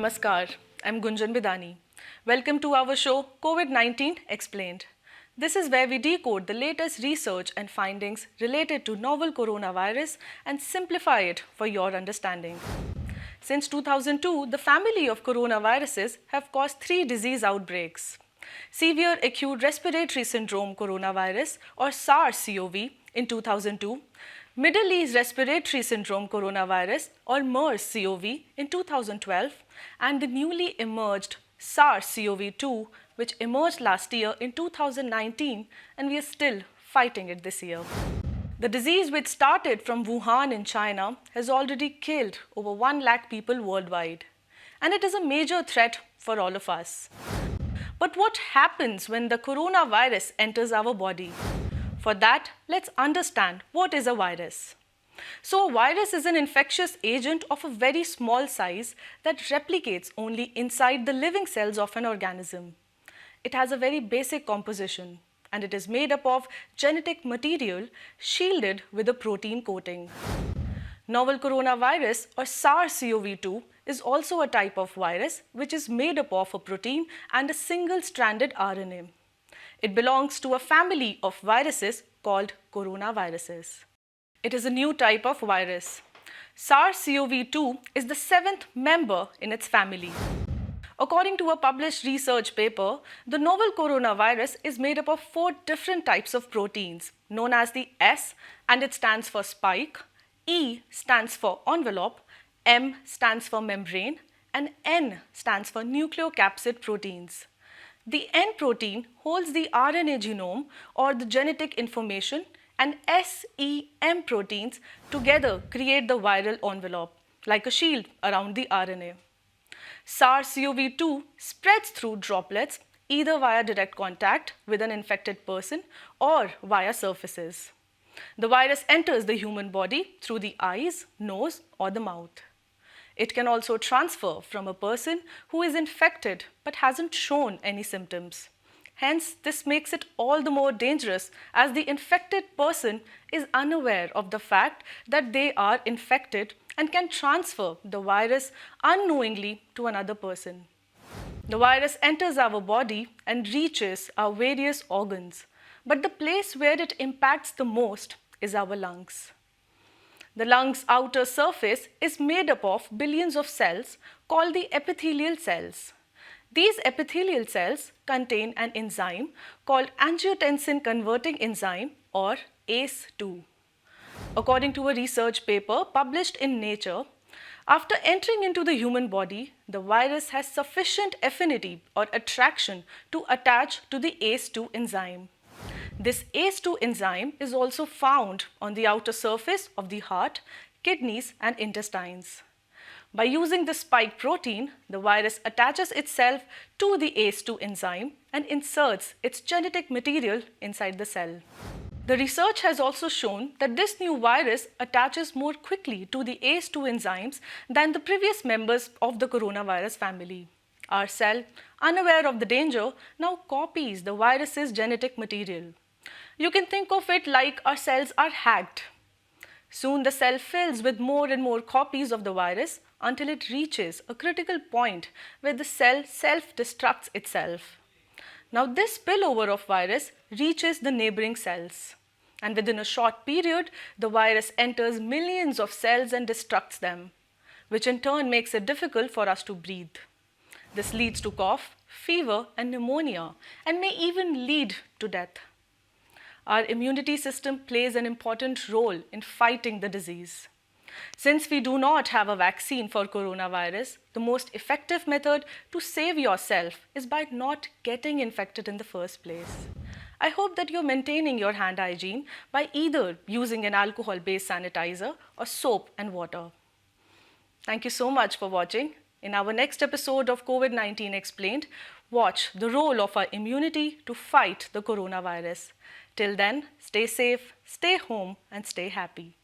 Namaskar, I'm Gunjan Bidani. Welcome to our show COVID-19 Explained. This is where we decode the latest research and findings related to novel coronavirus and simplify it for your understanding. Since 2002, the family of coronaviruses have caused 3 disease outbreaks. Severe acute respiratory syndrome coronavirus or SARS-CoV in 2002, Middle East respiratory syndrome coronavirus or MERS-CoV in 2012, and the newly emerged SARS-CoV-2 which emerged last year in 2019, and we are still fighting it this year. The disease, which started from Wuhan in China, has already killed over 1 lakh people worldwide, and it is a major threat for all of us. But what happens when the coronavirus enters our body? For that, let's understand what is a virus. So a virus is an infectious agent of a very small size that replicates only inside the living cells of an organism. It has a very basic composition, and it is made up of genetic material shielded with a protein coating. Novel coronavirus or SARS-CoV-2 is also a type of virus which is made up of a protein and a single-stranded RNA. It belongs to a family of viruses called coronaviruses. It is a new type of virus. SARS-CoV-2 is the 7th member in its family. According to a published research paper, the novel coronavirus is made up of 4 different types of proteins, known as the S, and it stands for spike, E stands for envelope, M stands for membrane, and N stands for nucleocapsid proteins. The N protein holds the RNA genome or the genetic information, and S, E, M proteins together create the viral envelope, like a shield around the RNA. SARS-CoV-2 spreads through droplets either via direct contact with an infected person or via surfaces. The virus enters the human body through the eyes, nose, or the mouth. It can also transfer from a person who is infected but hasn't shown any symptoms. Hence, this makes it all the more dangerous as the infected person is unaware of the fact that they are infected and can transfer the virus unknowingly to another person. The virus enters our body and reaches our various organs, but the place where it impacts the most is our lungs. The lung's outer surface is made up of billions of cells called the epithelial cells. These epithelial cells contain an enzyme called angiotensin converting enzyme or ACE2. According to a research paper published in Nature, after entering into the human body, the virus has sufficient affinity or attraction to attach to the ACE2 enzyme. This ACE2 enzyme is also found on the outer surface of the heart, kidneys, and intestines. By using the spike protein, the virus attaches itself to the ACE2 enzyme and inserts its genetic material inside the cell. The research has also shown that this new virus attaches more quickly to the ACE2 enzymes than the previous members of the coronavirus family. Our cell, unaware of the danger, now copies the virus's genetic material. You can think of it like our cells are hacked. Soon the cell fills with more and more copies of the virus until it reaches a critical point where the cell self-destructs itself. Now this spillover of virus reaches the neighboring cells, and within a short period, the virus enters millions of cells and destructs them, which in turn makes it difficult for us to breathe. This leads to cough, fever, and pneumonia, and may even lead to death. Our immunity system plays an important role in fighting the disease. Since we do not have a vaccine for coronavirus, the most effective method to save yourself is by not getting infected in the first place. I hope that you're maintaining your hand hygiene by either using an alcohol-based sanitizer or soap and water. Thank you so much for watching. In our next episode of COVID-19 Explained, watch the role of our immunity to fight the coronavirus. Till then, stay safe, stay home, and stay happy.